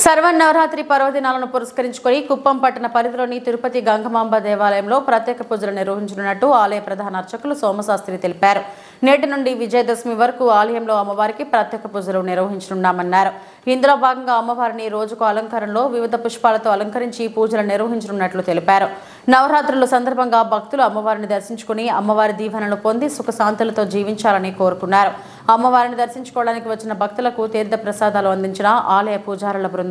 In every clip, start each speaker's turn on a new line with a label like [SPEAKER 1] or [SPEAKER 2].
[SPEAKER 1] శరవన్నవరాత్రి పర్వదినాలను పురస్కరించుకొని కుప్పం పట్టణ పరిధిలోని తిరుపతి గంగమాంబ దేవాలయంలో ప్రత్యేక పూజలు నిర్వహించనున్నట్టు ఆలయ ప్రధాన అర్చకులు సోమశాస్త్రి తెలిపారు. నేటి నుండి విజయదశమి వరకు ఆలయంలో అమ్మవారికి ప్రత్యేక పూజలు నిర్వహించనున్నామన్నారు. ఇందులో భాగంగా అమ్మవారిని రోజుకు అలంకారంలో వివిధ పుష్పాలతో అలంకరించి పూజలు నిర్వహించనున్నట్లు తెలిపారు. నవరాత్రుల సందర్భంగా భక్తులు అమ్మవారిని దర్శించుకుని అమ్మవారి దీవెనలు పొంది సుఖశాంతులతో జీవించాలని కోరుకున్నారు. అమ్మవారిని దర్శించుకోవడానికి వచ్చిన భక్తులకు తీర్థ ప్రసాదాలు అందించిన ఆలయ పూజారుల బృందం.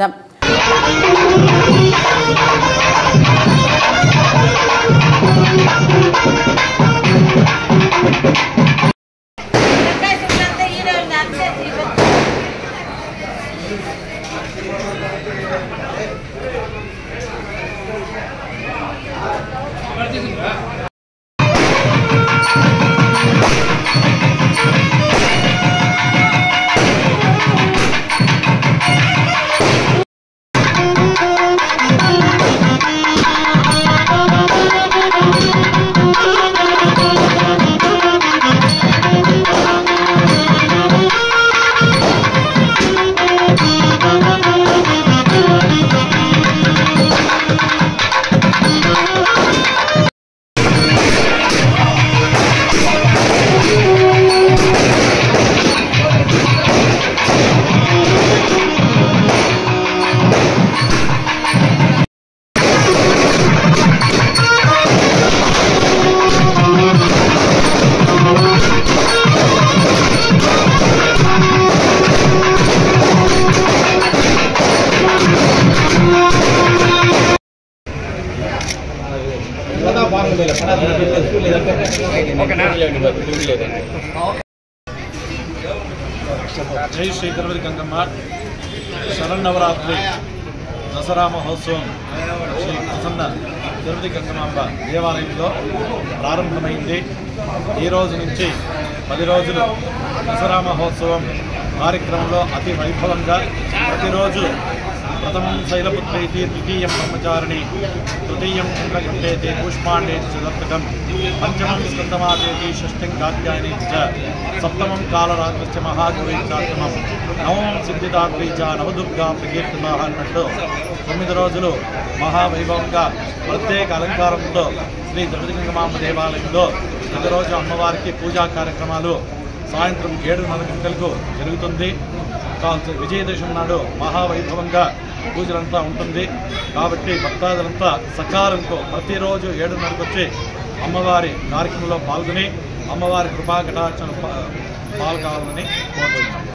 [SPEAKER 2] జై శ్రీ తిరుపతి గంగమ్మ శరన్నవరాత్రి దసరా మహోత్సవం శ్రీ ప్రసన్న తిరుపతి గంగమాంబ దేవాలయంలో ప్రారంభమైంది. ఈ రోజు నుంచి 10 రోజులు దసరా మహోత్సవం కార్యక్రమంలో అతి వైభవంగా ప్రతిరోజు ప్రథమం శైలపుత్రైతి, ద్వితీయం బ్రహ్మచారిణి, తృతీయం కుంభకంఠేతి, పుష్పాండేతి చతుర్థకం, పంచమం స్కందమాదేతి, షష్ఠం కాత్యాయని చ, సప్తమం కాలరాత్రిశ్చ మహాగౌరీచాత్తమం, నవమం సిద్ధిదాత్రి చ, నవదుర్గా ప్రకీర్తితా అన్నట్టు 9 రోజులు మహావైభవంగా ప్రత్యేక అలంకారంతో శ్రీ తిరుపతి గంగమాంబ దేవాలయంలో ప్రతిరోజు అమ్మవారికి పూజా కార్యక్రమాలు సాయంత్రం 7:30 గంటలకు జరుగుతుంది. విజయదశమి నాడు మహావైభవంగా పూజలంతా ఉంటుంది. కాబట్టి భక్తాదులంతా సకాలంతో ప్రతిరోజు 7:30కు వచ్చి అమ్మవారి కార్యక్రమంలో పాల్గొని అమ్మవారి కృపా కటాక్షను పాల్గొనాలని కోరుతున్నాం.